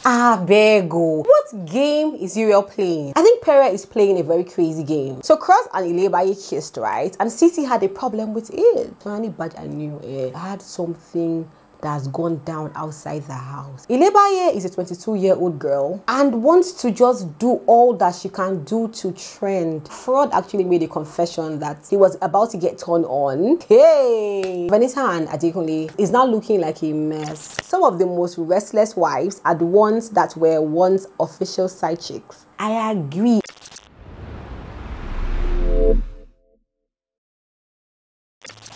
Abego. What game is Uriel playing? I think Pere is playing a very crazy game. So Cross and Ilebaye kissed, right? And Ceec had a problem with it. TolaniBaj, I knew it. I had something that's gone down outside the house. Ilebaye is a 22-year-old girl and wants to just do all that she can do to trend. Fraud actually made a confession that he was about to get turned on. Hey! Vanessa and Adekunle is now looking like a mess. Some of the most restless wives are the ones that were once official side chicks. I agree.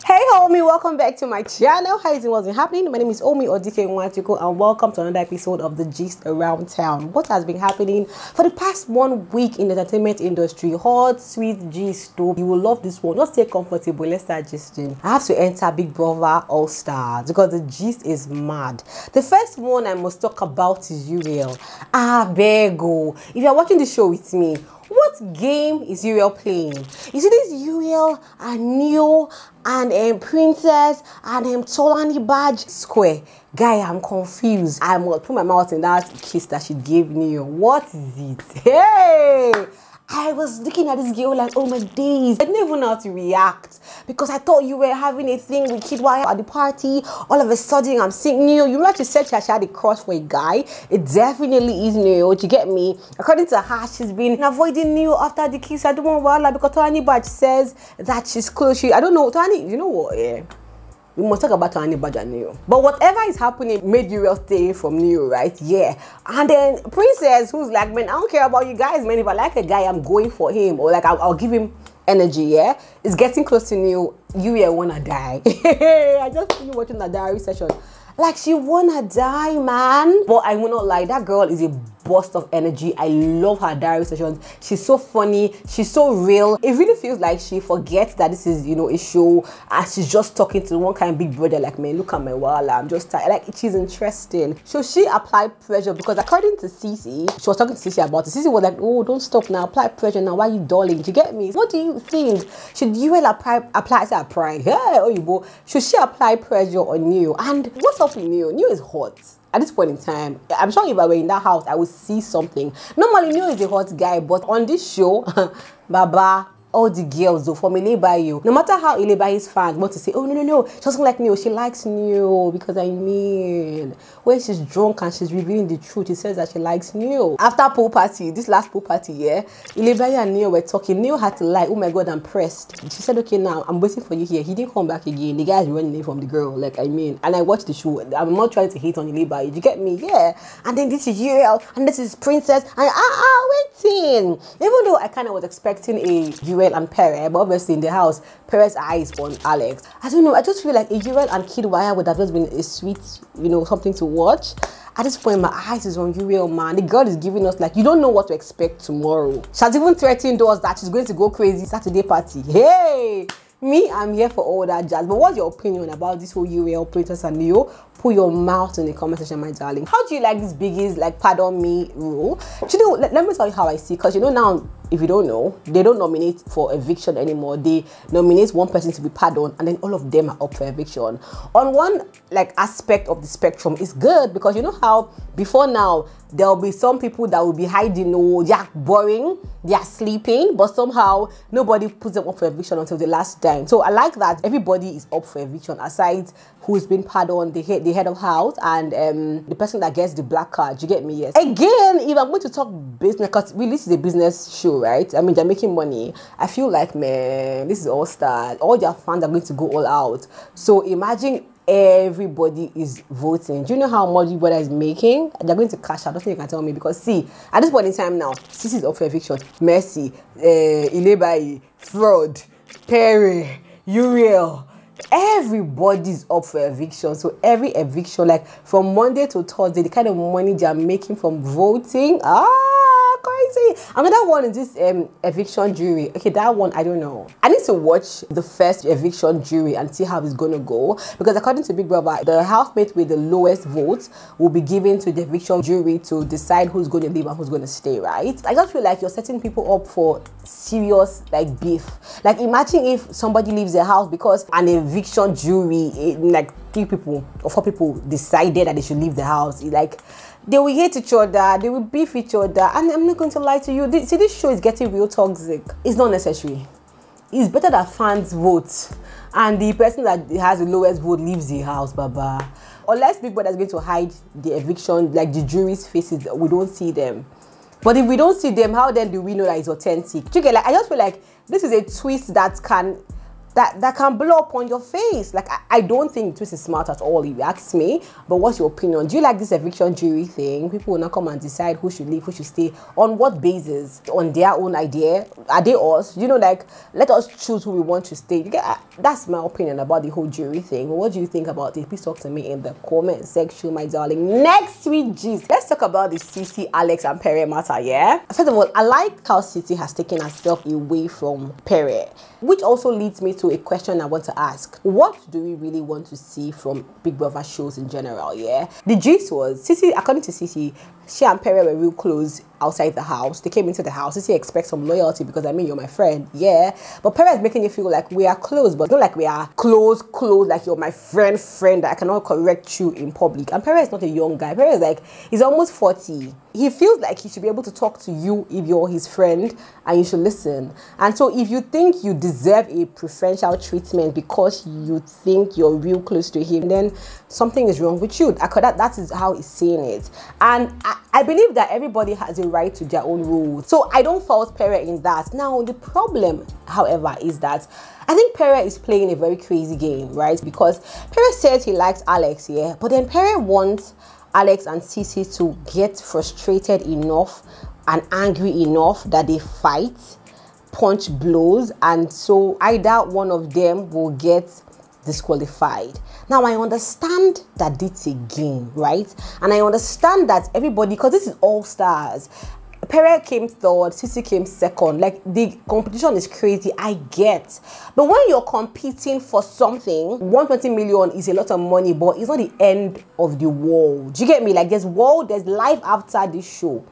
Hey homie, welcome back to my channel. How is it? What's been happening? My name is Omi Odike Nwachukwu and welcome to another episode of the Gist Around Town. What has been happening for the past 1 week in the entertainment industry? Hot, sweet gist. You will love this one. Just stay comfortable. Let's start gisting. I have to enter Big Brother All-Stars because the gist is mad. The first one I must talk about is Uriel. Abego. If you are watching the show with me, what game is Uriel playing? You see this Uriel and Neo and Princess and TolaniBaj square. Guy, I'm confused. I must put my mouth in that kiss that she gave Neo. What is it? Hey! I was looking at this girl like, oh my days. I didn't even know how to react because I thought you were having a thing with Kid Wire at the party. All of a sudden, I'm seeing Neo. You know what you said she had a crush for a guy? It definitely is Neo. Do you get me? According to her, she's been avoiding Neo after the kiss. I don't want Wala because TolaniBaj says that she's close. I don't know. You know what? Yeah. We must talk about TolaniBaj and Neo. But whatever is happening made Uriel stay from Neo, right? Yeah. And then Princess, who's like, man, I don't care about you guys, man. If I like a guy, I'm going for him. Or like, I'll give him energy, yeah? It's getting close to Neo. Uriel wanna die. I just finished watching the diary session. Like, she wanna die, man. But I will not lie, that girl is a burst of energy. I love her diary sessions. She's so funny. She's so real. It really feels like she forgets that this is, you know, a show and she's just talking to one kind of big brother like, man, look at my wall. I'm just tired. Like, she's interesting. So she applied pressure because according to Ceec, she was talking to Ceec about it. Ceec was like, oh, don't stop now. Apply pressure now. Why are you darling? Do you get me? What do you think? Should you apply? I said apply. Yeah, oh, you boy. Should she apply pressure on Neo? And what's up with Neo? Neo is hot. At this point in time, I'm sure if I were in that house, I would see something. Normally, Neo is a hot guy, but on this show, Baba, all the girls, though, from Ilebaye, no matter how Ilebaye's fans want to say, oh, no, she doesn't like Neo, she likes Neo, because I mean, when she's drunk and she's revealing the truth, she says that she likes Neo. After pool party, this last pool party, yeah, Ilebaye and Neo were talking. Neo had to lie, oh my God, I'm pressed. She said, okay, now, I'm waiting for you here. He didn't come back again. The guy's running away from the girl, like, I mean, and I watched the show. I'm not trying to hate on Ilebaye, you get me? Yeah. And then this is Uriel, and this is Princess, and waiting. Even though I kind of was expecting a Uriel and Pere, but obviously in the house, Pere's eyes on Alex. I don't know, I just feel like a Uriel and Kid Wire would have just been a sweet, you know, something to watch. At this point, my eyes is on Uriel, man. The girl is giving us like, you don't know what to expect tomorrow. She has even threatened us that she's going to go crazy Saturday party. Hey! Me, I'm here for all that jazz. But what's your opinion about this whole Uriel, Princess and Neo? Put your mouth in the comment section, my darling. How do you like this Biggie's like pardon me rule? You know, let me tell you how I see. Because you know now, if you don't know, they don't nominate for eviction anymore. They nominate one person to be pardoned, and then all of them are up for eviction. On one like aspect of the spectrum, it's good because you know how before now there will be some people that will be hiding. Oh, they're boring, they are sleeping, but somehow nobody puts them up for eviction until the last time. So I like that everybody is up for eviction aside who's been pardoned, the head of house, and the person that gets the black card. You get me? Yes. Again, if I'm going to talk business, because really this is a business show, right? I mean, they're making money. I feel like, man, this is All-Stars. All their fans are going to go all out. So imagine everybody is voting. Do you know how much Big Brother is making? They're going to cash out. Nothing you can tell me because see, at this point in time now, Ceec is up for eviction. Mercy, Ilebaye, Fraud, Perry, Uriel. Everybody's up for eviction. So every eviction, like from Monday to Thursday, the kind of money they are making from voting, crazy. Another one is this eviction jury. Okay, that one I don't know. I need to watch the first eviction jury and see how it's gonna go, because according to Big Brother, the housemate with the lowest votes will be given to the eviction jury to decide who's going to leave and who's going to stay, right? I just feel like you're setting people up for serious like beef. Like imagine if somebody leaves their house because an eviction jury, like 3 people or 4 people decided that they should leave the house. Like They will hate each other, they will beef each other, and I'm not going to lie to you. See, this show is getting real toxic. It's not necessary. It's better that fans vote, and the person that has the lowest vote leaves the house, baba. Unless Big Brother is going to hide the eviction, like the jury's faces, we don't see them. But if we don't see them, how then do we know that it's authentic? You get, like, I just feel like this is a twist that can blow up on your face. Like, I don't think twist is smart at all, if you ask me. But what's your opinion? Do you like this eviction jury thing? People will not come and decide who should leave, who should stay. On what basis? On their own idea? Are they us? You know, like, let us choose who we want to stay. You get, that's my opinion about the whole jury thing. What do you think about it? Please talk to me in the comment section, my darling. Next week, jeez. Let's talk about the Ceec, Alex, and Pere matter, yeah? First of all, I like how Ceec has taken herself away from Pere, which also leads me to a question I want to ask. What do we really want to see from Big Brother shows in general, yeah? The gist was, Ceec, according to Ceec, she and Pere were real close outside the house. They came into the house. Ceec expects some loyalty because, I mean, you're my friend, yeah? But Pere is making you feel like we are close, but not like we are close, like you're my friend, that I cannot correct you in public. And Pere is not a young guy. Pere is like, he's almost 40. He feels like he should be able to talk to you if you're his friend and you should listen. And so if you think you deserve a preferential treatment because you think you're real close to him, then something is wrong with you. That is how he's saying it. And I believe that everybody has a right to their own rules. So I don't fault Pere in that. Now, the problem, however, is that I think Pere is playing a very crazy game, right? Because Pere says he likes Alex, yeah? But then Pere wants Alex and Ceec to get frustrated enough and angry enough that they fight, punch blows, and so either one of them will get disqualified. Now, I understand that it's a game, right? And I understand that everybody, because this is all stars, Pere came third, Ceec came second. Like, the competition is crazy, I get. But when you're competing for something, 120 million is a lot of money, but it's not the end of the world. Do you get me? Like, there's life after this show.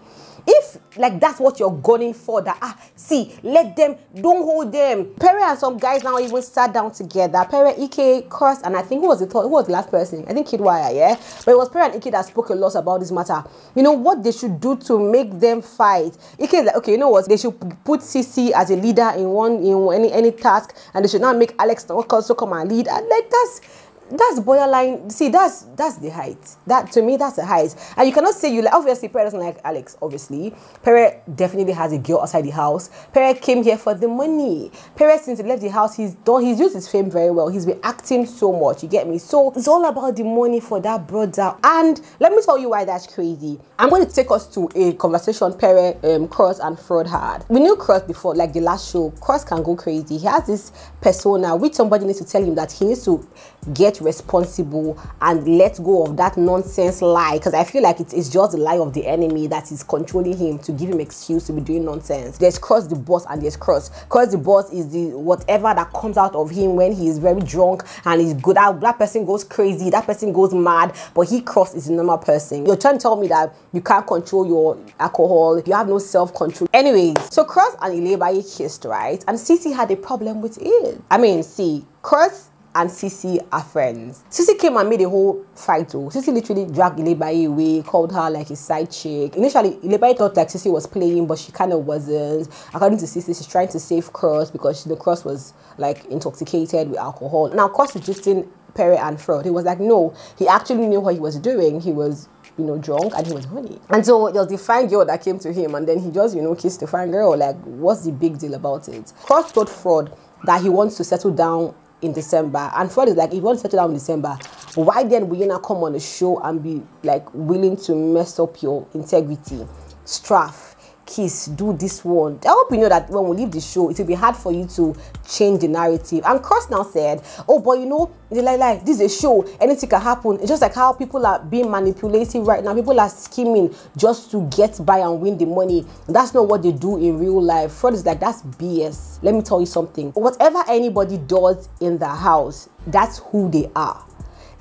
If, like, that's what you're gunning for, that, see, let them, don't hold them. Pere and some guys now even sat down together. Pere, Ike, Cross, and I think, who was the last person? I think Kid Wire, yeah? But it was Pere and Ike that spoke a lot about this matter. You know, what they should do to make them fight. Ike is like, okay, you know what? They should put Ceec as a leader in any task, and they should not make Alex also come and lead. And, like, that's borderline. See, that's the height. That, to me, that's the height. And you cannot say, you like, obviously Pere doesn't like Alex, obviously. Pere definitely has a girl outside the house. Pere came here for the money. Pere, since he left the house, he's used his fame very well. He's been acting so much, you get me? So it's all about the money for that brother. And let me tell you why that's crazy. I'm going to take us to a conversation Pere, Cross, and Fraud had. We knew Cross before, like the last show. Cross can go crazy. He has this persona which somebody needs to tell him that he needs to get responsible and let go of that nonsense lie, because I feel like it's just the lie of the enemy that is controlling him to give him excuse to be doing nonsense. There's Cross the boss and there's Cross. Cross the boss is the whatever that comes out of him when he is very drunk and he's good. That person goes crazy, that person goes mad, but Cross is a normal person. You're trying to tell me that you can't control your alcohol, you have no self-control. Anyways, so Cross and Ilebaye kissed, right? And Ceec had a problem with it. I mean, see, Cross and Ceec are friends. Ceec came and made a whole fight too. Ceec literally dragged Ilebaye away, called her like his side chick. Initially, Ilebaye thought like Ceec was playing, but she kind of wasn't. According to Ceec, she's trying to save Cross because the Cross was like intoxicated with alcohol. Now, Cross was just in Pere and Fraud. He was like, no, he actually knew what he was doing. He was, you know, drunk and he was horny. And so there was the fine girl that came to him and then he just, you know, kissed the fine girl. Like, what's the big deal about it? Cross told Fraud that he wants to settle down in December, and Fraud is like, if you want to settle down in December, why then will you not come on the show and be like willing to mess up your integrity, straff, kiss, do this one? I hope you know that when we leave the show, it will be hard for you to change the narrative. And Cross now said, oh, but you know, like this is a show, anything can happen. It's just like how people are being manipulative right now. People are scheming just to get by and win the money. That's not what they do in real life. Fraud is like, that's BS. Let me tell you something. Whatever anybody does in the house, that's who they are.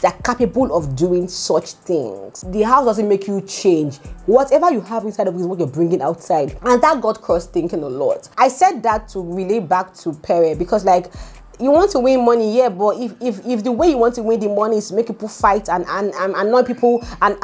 They're capable of doing such things. The house doesn't make you change. Whatever you have inside of you is what you're bringing outside. And that got Cross thinking a lot. I said that to relay back to Pere because, like, you want to win money, yeah, but if the way you want to win the money is to make people fight and annoy people and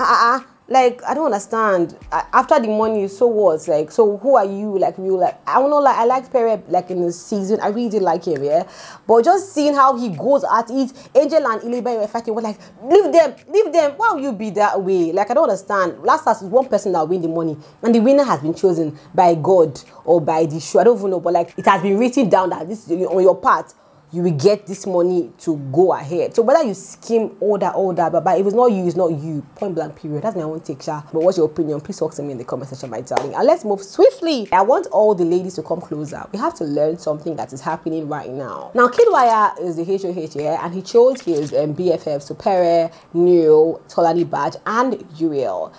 Like, I don't understand. After the money, so what? Like, so who are you? Like, you like, I don't know, like, I liked Perry, like, in the season. I really did like him, yeah? But just seeing how he goes at it, Angel and Ilebaye were fighting, we're like, leave them. Why will you be that way? Like, I don't understand. Last is one person that win the money, and the winner has been chosen by God or by the show. I don't even know, but like, it has been written down that this is on your part. You will get this money to go ahead. So whether you scheme all that, but if it's not you, it's not you. Point blank, period. That's my own take, Sha. But what's your opinion? Please talk to me in the comment section, my darling. And let's move swiftly. I want all the ladies to come closer. We have to learn something that is happening right now. Now, KidWire is the HOH, yeah, and he chose his BFFs, so Pere, Neo, TolaniBaj, and Uriel.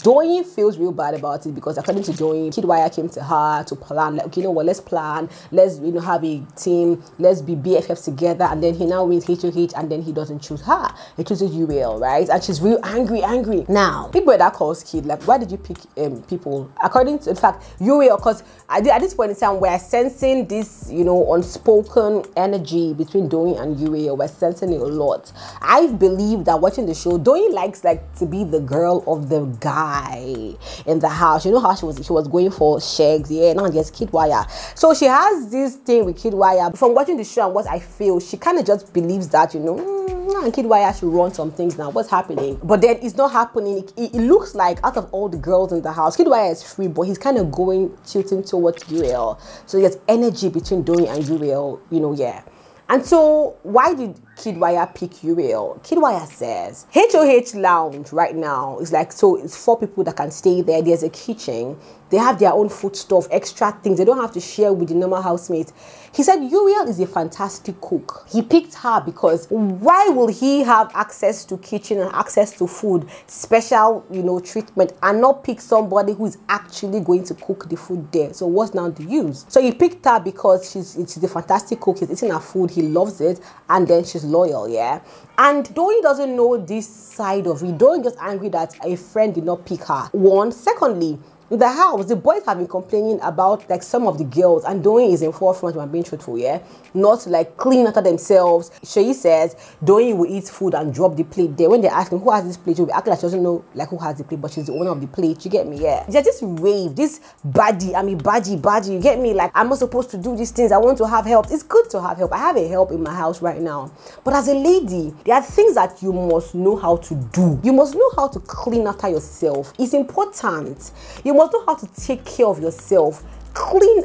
Doyin feels real bad about it because according to Doyin, KidWire came to her to plan, like, okay, you know what, let's plan, let's, you know, have a team, let's be BFFs together, and then he now wins HOH, and then he doesn't choose her, he chooses Uriel, right? And she's real angry. Now, Big Brother calls Kid, like, why did you pick people? According to, in fact, Uriel, because at this point in time, we're sensing this, you know, unspoken energy between Doyin and Uriel. We're sensing it a lot. I believe that watching the show, Doyin likes, like, to be the girl of the guy in the house. You know how she was going for Ceec, yeah, now there's KidWire. So she has this thing with KidWire. From watching the show and what I feel, she kind of just believes that, you know, and KidWire should run some things now. What's happening? But then it's not happening. It looks like out of all the girls in the house, KidWire is free, but he's kind of tilting towards Uriel. So there's energy between Doyin and Uriel, you know, yeah. And so, why did KidWire pick Uriel? KidWire says HOH Lounge right now is like, so it's 4 people that can stay there. There's a kitchen. They have their own food stuff, extra things. They don't have to share with the normal housemates. He said Uriel is a fantastic cook. He picked her because why will he have access to kitchen and access to food, special, you know, treatment, and not pick somebody who is actually going to cook the food there? So what's now the use? So he picked her because she's a fantastic cook. He's eating her food. He loves it. And then she's loyal, yeah? And Doyin doesn't know this side of it. Doyin just angry that a friend did not pick her. One. Secondly, in the house, the boys have been complaining about, like, some of the girls, and Doyin is in forefront, I'm being truthful, yeah? Not like clean after themselves. She says Doyin will eat food and drop the plate there. When they ask him who has this plate, she'll be acting like she doesn't know, like, who has the plate, but she's the owner of the plate. You get me? Yeah. They just rave this baddie. I mean, baddie. You get me? Like, I'm not supposed to do these things. I want to have help. It's good to have help. I have a help in my house right now. But as a lady, there are things that you must know how to do. You must know how to clean after yourself. It's important. You must know how to take care of yourself. Clean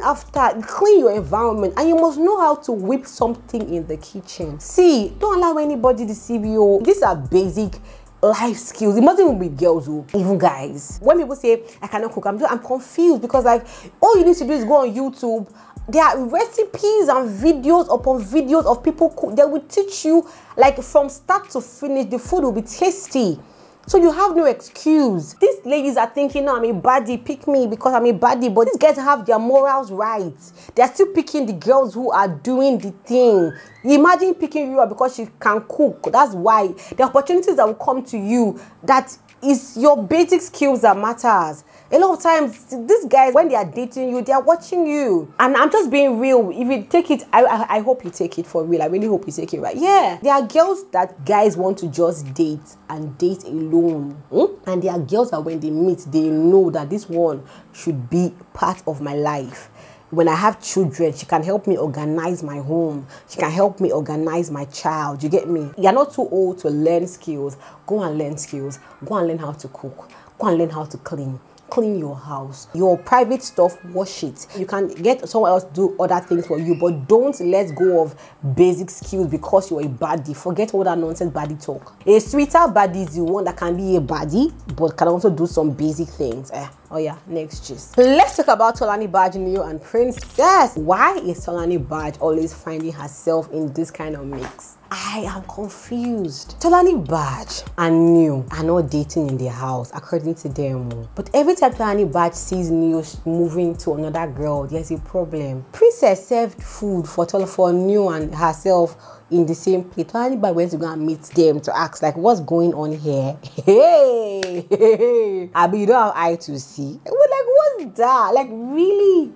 your environment, and you must know how to whip something in the kitchen. See, don't allow anybody to deceive you. These are basic life skills. It mustn't even be girls who, even guys. When people say I cannot cook, I'm confused, because like all you need to do is go on YouTube. There are recipes and videos upon videos of people cook. They will teach you, like, from start to finish. The food will be tasty. So you have no excuse. These ladies are thinking, no, I'm a baddie, pick me because I'm a baddie. But these guys have their morals right. They're still picking the girls who are doing the thing. Imagine picking you up because she can cook. That's why the opportunities that will come to you, that is your basic skills that matters. A lot of times, these guys, when they are dating you, they are watching you. And I'm just being real. If you take it, I hope you take it for real. I really hope you take it right. Yeah, there are girls that guys want to just date and date alone. And there are girls that when they meet, they know that this one should be part of my life. When I have children, she can help me organize my home. She can help me organize my child. You get me? You're not too old to learn skills. Go and learn skills. Go and learn how to cook. Go and learn how to clean. Clean your house. Your private stuff, wash it. You can get someone else to do other things for you, but don't let go of basic skills because you're a baddie. Forget all that nonsense baddie talk. A sweeter baddie is the one that can be a baddie, but can also do some basic things. Oh yeah, next gist. Let's talk about TolaniBaj, Neo, and Princess. Why is TolaniBaj always finding herself in this kind of mix? I am confused. TolaniBaj and Neo are not dating in their house, according to them. But every time TolaniBaj sees Neo moving to another girl, there's a problem. Princess served food for Neo and herself in the same plate. TolaniBaj went to go and meet them to ask, like, what's going on here? Hey, I mean, you don't have eye to see. Like, what's that? Like, really?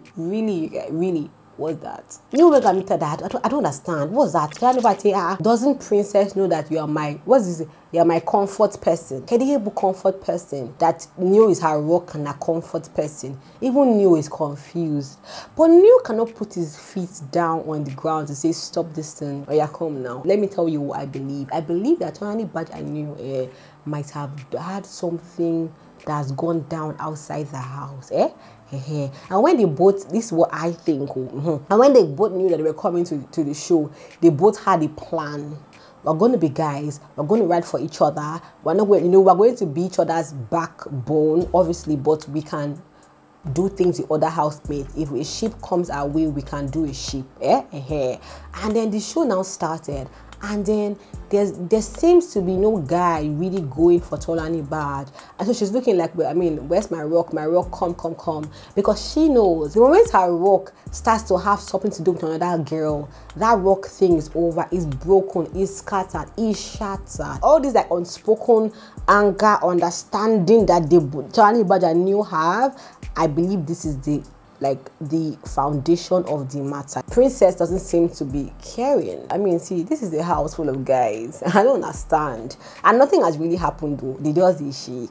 What's that? You make a meter that I don't understand. What's that? Doesn't Princess know that you are my you're my comfort person? Kediyebu comfort person. That Neo is her rock and a comfort person. Even Neo is confused. But Neo cannot put his feet down on the ground to say stop this thing. Or yeah, come now. Let me tell you what I believe. I believe that TolaniBaj and Neo might have had something that's gone down outside the house. And when they both, this is what I think, and when they both knew that they were coming to the show, they both had a plan. We're going to be guys, we're going to ride for each other, we're not going, we're going to be each other's backbone, obviously, but we can do things with other housemates. If a ship comes our way, we can do a ship. And then the show now started. And then there seems to be no guy really going for TolaniBaj. And so she's looking like, I mean, where's my rock? My rock, come. Because she knows the moment her rock starts to have something to do with another girl, that rock thing is over, is broken, is scattered, is shattered. All this like unspoken anger, understanding that the TolaniBaj and Neo have, I believe this is the foundation of the matter. Princess doesn't seem to be caring. I mean, see, this is a house full of guys. I don't understand. And nothing has really happened though. They just the shake.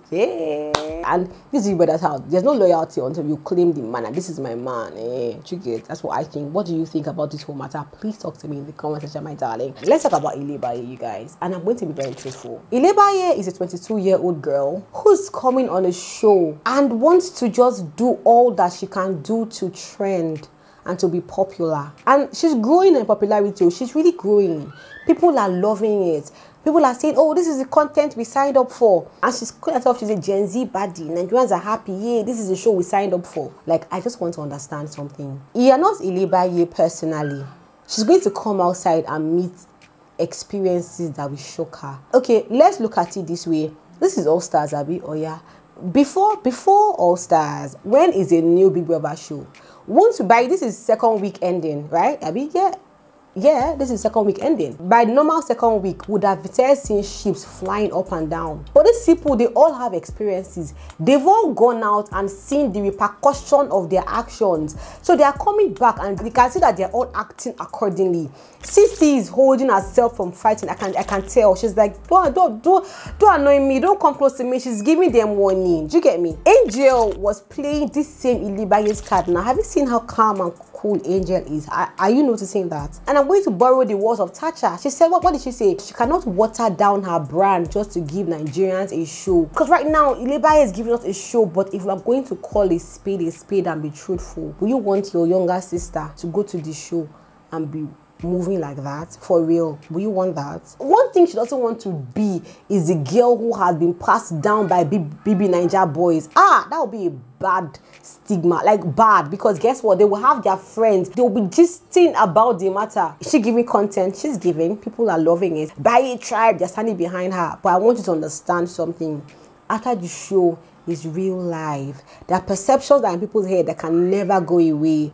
And this is brother's house. There's no loyalty until you claim the man. And this is my man. You get? That's what I think. What do you think about this whole matter? Please talk to me in the comment section, my darling. Let's talk about Ilebaye, you guys. And I'm going to be very truthful. Ilebaye is a 22-year-old girl who's coming on a show and wants to just do all that she can do to trend and to be popular. And she's growing in popularity. She's really growing. People are loving it. People are saying, oh, this is the content we signed up for. And she's calling herself, she's a Gen Z baddie. Nigerians are happy. Yeah, this is the show we signed up for. Like, I just want to understand something. You're not Ilebaye personally. She's going to come outside and meet experiences that will shock her. Okay, let's look at it this way. This is All Stars, Abi. Oh, yeah. Before All Stars, when is a new Big Brother show? This is second week ending, right? Abi, yeah, this is second week ending. By normal second week, would have seen ships flying up and down. But these people, they all have experiences. They've all gone out and seen the repercussion of their actions. So they are coming back and you can see that they're all acting accordingly. Ceec is holding herself from fighting. I can tell. She's like, don't annoy me. Don't come close to me. She's giving them warning. Do you get me? Angel was playing this same Ilebaye's card. Now, have you seen how calm and cool Angel is? Are you noticing that? And I'm going to borrow the words of Tacha. She said, what did she say? She cannot water down her brand just to give Nigerians a show. Because right now, Ilebaye is giving us a show, but if we're going to call a spade and be truthful, will you want your younger sister to go to the show and be moving like that? For real? Will you want that? One thing she doesn't want to be is the girl who has been passed down by BBNAIJA boys. That would be a bad stigma, like bad, because guess what? They will have their friends. They will be gisting about the matter. Is she giving content? She's giving. People are loving it. By a tribe, they're standing behind her. But I want you to understand something. After the show is real life. There are perceptions that are in people's head that can never go away.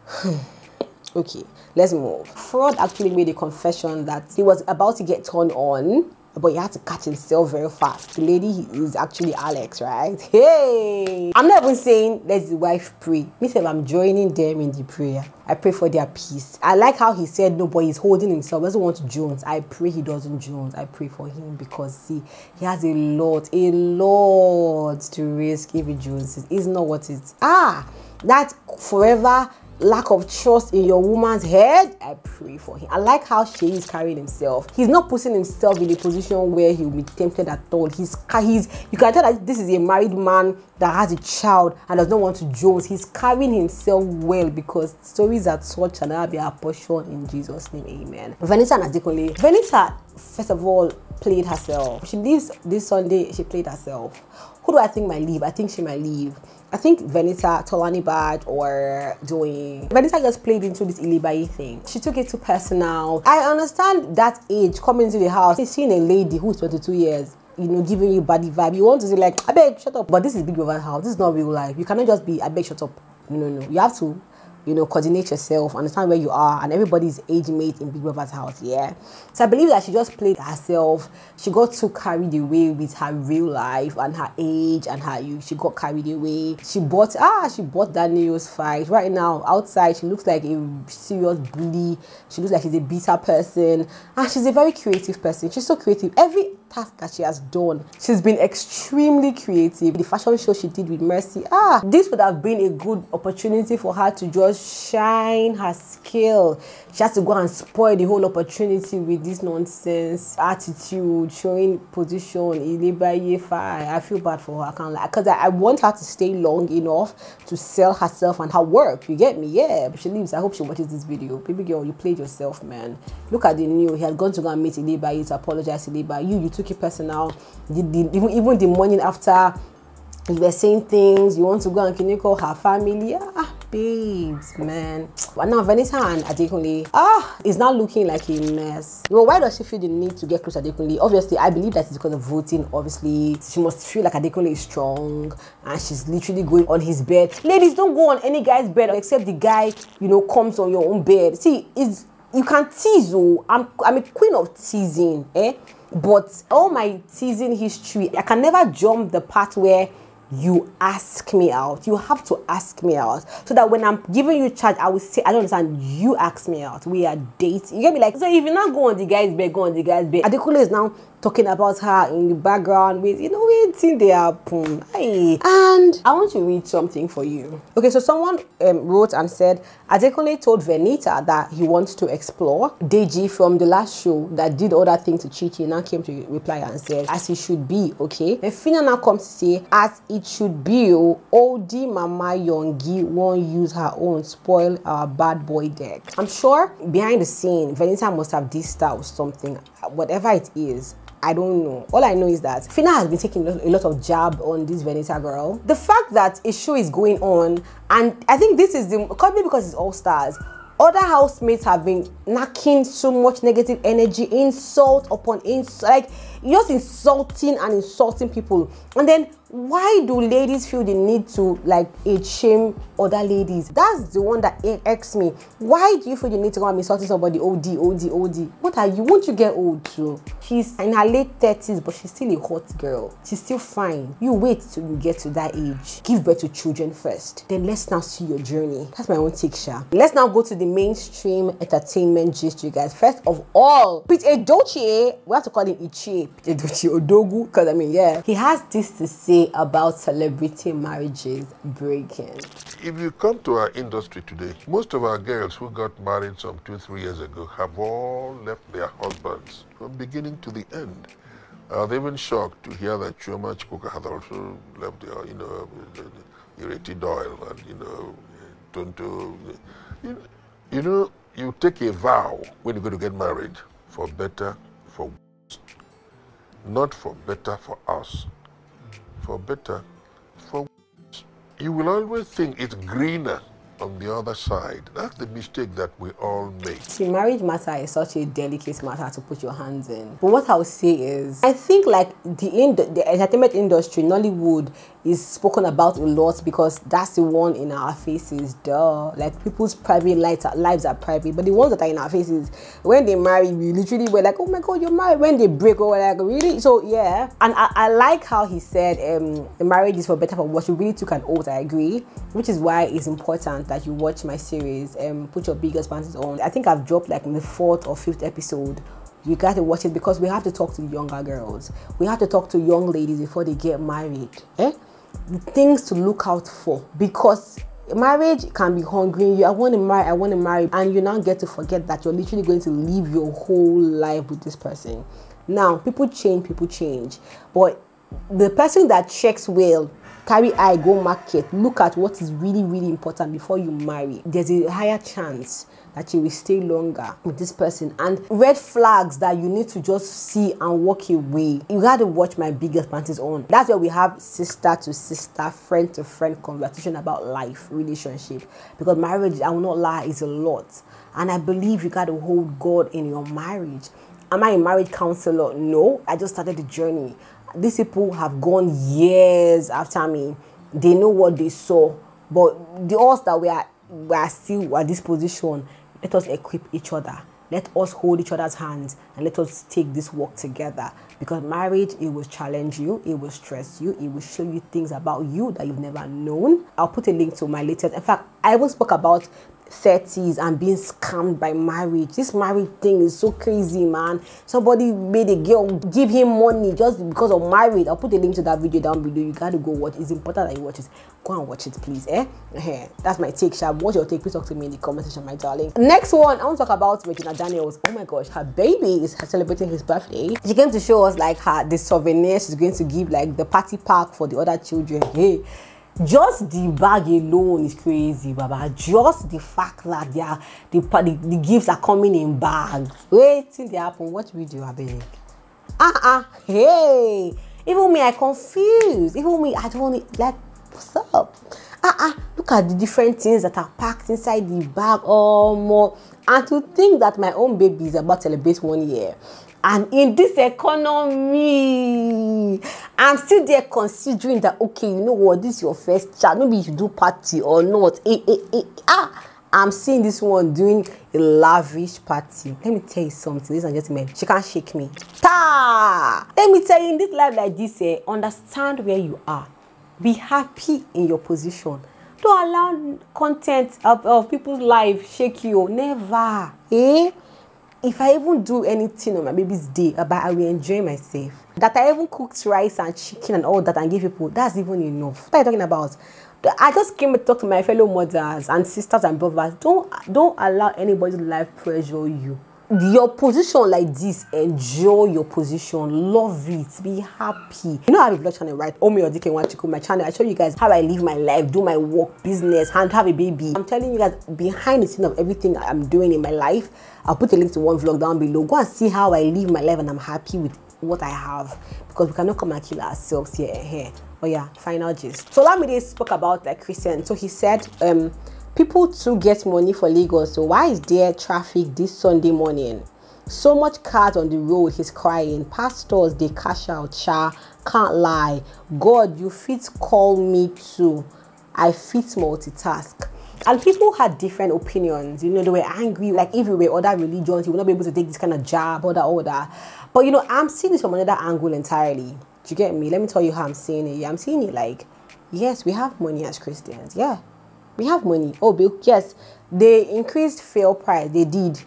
Okay, let's move. Fraud actually made a confession that he was about to get turned on, but he had to catch himself very fast. The lady is actually Alex, right? Hey! I'm not even saying let the wife pray. Me say I'm joining them in the prayer. I pray for their peace. I like how he said no, but he's holding himself. He doesn't want to Jones. I pray he doesn't Jones. I pray for him because see, he has a lot to risk if he Jones. It's not what it's. That forever lack of trust in your woman's head, I pray for him. I like how Ceec is carrying himself. He's not putting himself in a position where he'll be tempted at all. You can tell that this is a married man that has a child and does not want to Jones. He's carrying himself well because stories are such and that'll be our portion in Jesus' name, amen. Venita and Adekole. Venita, first of all, played herself. She leaves this Sunday, she played herself. Who do I think might leave? I think she might leave. I think Venita, TolaniBaj, or doing. Venita just played into this Ilebaye thing. She took it too personal. I understand that age coming into the house. She's seeing a lady who's 22 years, giving you body vibe. You want to say like, I beg, shut up. But this is Big Brother house. This is not real life. You cannot just be, I beg, shut up. No. You have to you know, coordinate yourself, understand where you are, and everybody's age mate in Big Brother's house, yeah. So I believe that she just played herself. She got too carried away with her real life and her age and her youth. She got carried away. She bought that news fight. Right now, outside, she looks like a serious bully. She looks like she's a bitter person, and she's a very creative person. She's so creative. Every task that she has done, she's been extremely creative. The fashion show she did with Mercy, this would have been a good opportunity for her to just shine her skill. She has to go and spoil the whole opportunity with this nonsense attitude, showing position. Ilebaye, I feel bad for her. I can't lie, because I want her to stay long enough to sell herself and her work. You get me? Yeah. But she leaves. I hope she watches this video. Baby girl, you played yourself, man. Look at the new. He had gone to go and meet Ilebaye to apologize to Ilebaye. You took it personal. Even the morning after, you were saying things. You want to go and clinical her family. Babes, man. But now Vanessa and Adekunle, is now looking like a mess. Well, why does she feel the need to get close to Adekunle? Obviously, I believe that it's because of voting. Obviously, she must feel like Adekunle is strong, and she's literally going on his bed. Ladies, don't go on any guy's bed except the guy, you know, comes on your own bed. See, you can tease. Oh, I'm a queen of teasing, But all my teasing history, I can never jump the part where you ask me out. You have to ask me out, so that when I'm giving you charge, I will say, I don't understand, you ask me out. We are dating. You get me? Like, so if you not go on the guy's bed, go on the guy's bed. Adekunle is now talking about her in the background with, you know, waiting there happen. And I want to read something for you. Okay, so someone wrote and said, Adekunle told Venita that he wants to explore. Deji from the last show that did other things to Chichi now came to reply and said, as it should be, okay? And Fina now comes to say, as it should be, OD Mama Yongi won't use her own, spoil our bad boy deck. I'm sure behind the scene, Venita must have dissed her or something. Whatever it is, I don't know. All I know is that Fina has been taking a lot of jab on this Venita girl. The fact that a show is going on, and I think this is maybe because it's All Stars, other housemates have been knocking so much negative energy, insult upon insult, like just insulting people. And then why do ladies feel the need to like shame other ladies? That's the one that irks me. Why do you feel the need to go and insulting somebody? OD. What are you? Won't you get old too? She's in her late 30s, but she's still a hot girl. She's still fine. You wait till you get to that age. Give birth to children first. Then let's now see your journey. That's my own take, Sha. Let's now go to the mainstream entertainment gist, you guys. First of all, Pete Edochie, we have to call him Ichie, Pete Edochie Odogu, because I mean, yeah, he has this to say about celebrity marriages breaking. If you come to our industry today, most of our girls who got married some 2-3 years ago have all left their husbands from beginning to the end. They're even shocked to hear that Chioma Chukwuka had also left their, you know, Ireti Doyle and, you know, Tonto. You know, you take a vow when you're going to get married for better, for worse. Not for better for us. For better, for worse. You will always think it's greener on the other side. That's the mistake that we all make. See, marriage matter is such a delicate matter to put your hands in. But what I would say is, I think like the entertainment industry, Nollywood, is spoken about a lot because that's the one in our faces, duh. Like people's private lives are private, but the ones that are in our faces, when they marry, we literally were like, oh my God, you're married. When they break, we're like, really? So yeah. And I like how he said the marriage is for better for worse. He really took an oath, I agree, which is why it's important that you watch my series and put your biggest panties on. I think I've dropped like in the 4th or 5th episode. You got to watch it because we have to talk to younger girls. We have to talk to young ladies before they get married. The things to look out for, because marriage can be hungry. I want to marry, and you now get to forget that you're literally going to live your whole life with this person. Now, people change, but the person that checks well, carry eye, go market, look at what is really, really important before you marry. There's a higher chance that you will stay longer with this person. And red flags that you need to just see and walk away. You got to watch my biggest panties on. That's where we have sister to sister, friend to friend conversation about life, relationship. Because marriage, I will not lie, is a lot. And I believe you got to hold God in your marriage. Am I a marriage counselor? No, I just started the journey. These people have gone years after me. They know what they saw. But the us that we are we are still at this position, let us equip each other. Let us hold each other's hands and let us take this work together. Because marriage, it will challenge you, it will stress you, it will show you things about you that you've never known. I'll put a link to my latest. In fact, I even spoke about 30s and being scammed by marriage. This marriage thing is so crazy, man. Somebody made a girl give him money just because of marriage. I'll put a link to that video down below. You gotta go watch. It's important that you watch it. Go and watch it, please. That's my take. What's your take? Please talk to me in the comment section, my darling. Next one, I want to talk about Regina Daniels. Oh my gosh, her baby is celebrating his birthday. She came to show us like the souvenir she's going to give, like the party pack for the other children. Hey, just the bag alone is crazy, Baba. Just the fact that the gifts are coming in bags. Wait till they happen. Watch video, I beg. Hey. Even me, I confused. Even me, I don't like, what's up? Look at the different things that are packed inside the bag. Oh, more. And to think that my own baby is about to celebrate 1 year. And in this economy, I'm still there considering that, okay, you know what, this is your first child. Maybe you should do party or not. I'm seeing this one doing a lavish party. Let me tell you something, ladies and gentlemen. She can't shake me. Let me tell you, in this life like this, understand where you are. Be happy in your position. Don't allow content of people's life shake you. Never. If I even do anything on my baby's day, I will enjoy myself. That I even cooked rice and chicken and all that and give people, that's even enough. What are you talking about? I just came to talk to my fellow mothers and sisters and brothers. Don't allow anybody's life pressure you. Your position like this, enjoy your position, love it, be happy. You know, I have a vlog channel, right? Omi Odike Nwachukwu, my channel. I show you guys how I live my life, do my work, business, and have a baby. I'm telling you guys behind the scene of everything I'm doing in my life. I'll put a link to one vlog down below. Go and see how I live my life and I'm happy with what I have, because we cannot come and kill ourselves here. But yeah, final gist. So Olamide spoke about like Christian. So he said, people too get money for Lagos, so why is there traffic this Sunday morning? So much cars on the road, he's crying. Pastors, they cash out, can't lie. God, you fit call me too. I fit multitask. And people had different opinions. You know, they were angry. Like if you were other religions, you would not be able to take this kind of job or that. But you know, I'm seeing this from another angle entirely. Do you get me? Let me tell you how I'm seeing it. I'm seeing it like, yes, we have money as Christians. Yeah. We have money. Oh, yes, they increased fuel price. They did.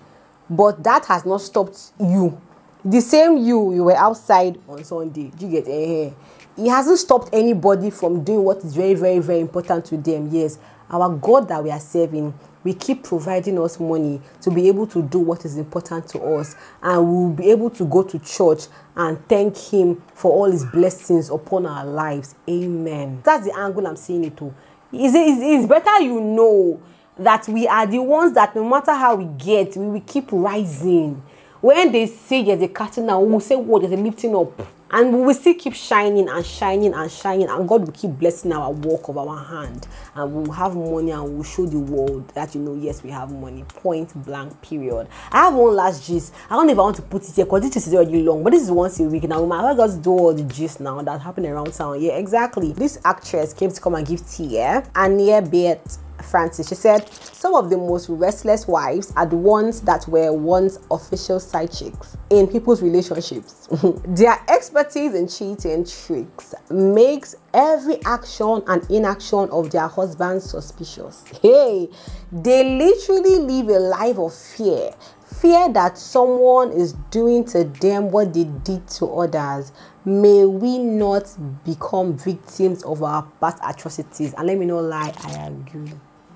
But that has not stopped you. The same you were outside on Sunday. Do you get it? It hasn't stopped anybody from doing what is very, very, very important to them. Yes, our God that we are serving, we keep providing us money to be able to do what is important to us. And we'll be able to go to church and thank Him for all His blessings upon our lives. Amen. That's the angle I'm seeing it to. It's better you know that we are the ones that no matter how we get, we will keep rising. When they say there's a cutting down, we will say, "What, there's a lifting up." And we will still keep shining and shining and shining. And God will keep blessing our work of our hand. And we will have money and we will show the world that, you know, yes, we have money. Point blank, period. I have one last gist. I don't even want to put it here because this is already long. But this is once a week. Now, we might have got to do all the gist now that happen around town. Yeah, exactly. This actress came to come and give tea, and Ilebaye Francis, she said, some of the most restless wives are the ones that were once official side chicks in people's relationships. Their expertise in cheating tricks makes every action and inaction of their husbands suspicious. Hey, they literally live a life of fear. Fear that someone is doing to them what they did to others. May we not become victims of our past atrocities. And let me not lie, I agree.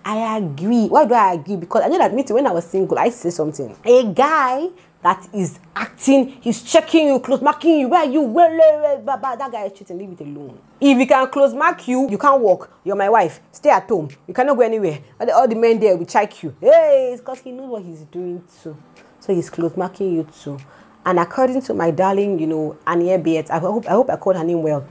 I agree. Why do I agree? Because I know that me too, when I was single, I say something. A guy that is acting, he's checking you, close marking you, where are you? Well, that guy is cheating, leave it alone. If he can close mark you, you can't walk. You're my wife. Stay at home. You cannot go anywhere. All the men there will check you. Hey, it's because he knows what he's doing too. So he's close marking you too. And according to my darling, you know, Ilebaye, I hope I called her name well.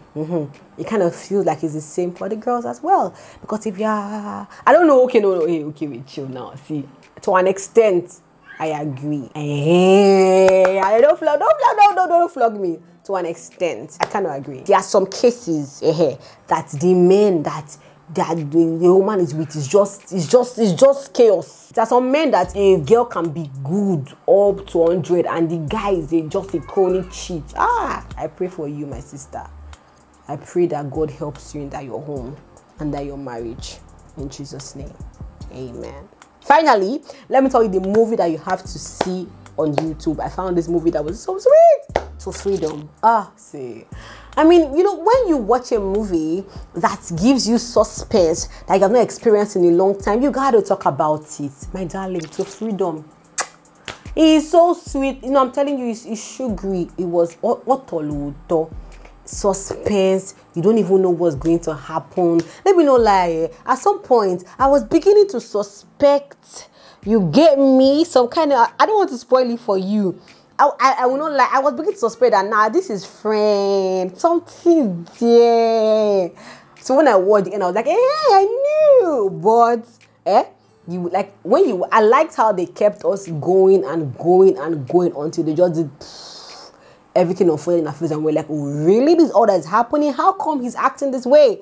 It kind of feels like it's the same for the girls as well. Because if you're, I don't know, okay, no, hey, okay, wait, chill now. See, to an extent, I agree. Hey, don't flog me. To an extent, I kind of agree. There are some cases that the men that that the woman is with is just chaos. There are some men that a girl can be good up to 100 and the guy is just a chronic cheat. I pray for you, my sister. I pray that God helps you in that your home and that your marriage. In Jesus' name, amen. Finally, let me tell you the movie that you have to see on YouTube. I found this movie that was so sweet. To Freedom. See. I mean, you know, when you watch a movie that gives you suspense that you have not experienced in a long time, you got to talk about it. My darling, To Freedom. It is so sweet. You know, I'm telling you, it's sugary. It was what suspense. You don't even know what's going to happen. Let me not lie. At some point, I was beginning to suspect, you get me, some kind of, I don't want to spoil it for you. I will not lie. I was beginning to suspect that this is friend, something there. So when I watched the end, I was like, hey, I knew. But you like I liked how they kept us going and going and going until they just did everything unfolded in our face, and we're like, oh, really? This is all that is happening? How come he's acting this way?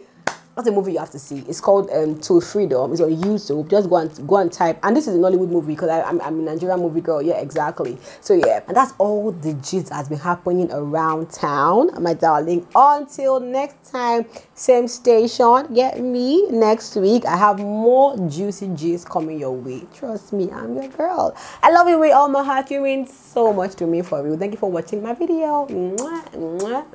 That's a movie you have to see. It's called To Freedom. It's on YouTube. Just go and type. And this is a Nollywood movie because I'm a Nigerian movie girl. Yeah, exactly. So yeah, and that's all the gist that's been happening around town, my darling. Until next time, same station. Get me next week. I have more juicy gist coming your way. Trust me, I'm your girl. I love you with all my heart. You mean so much to me, for real. Thank you for watching my video. Mwah, mwah.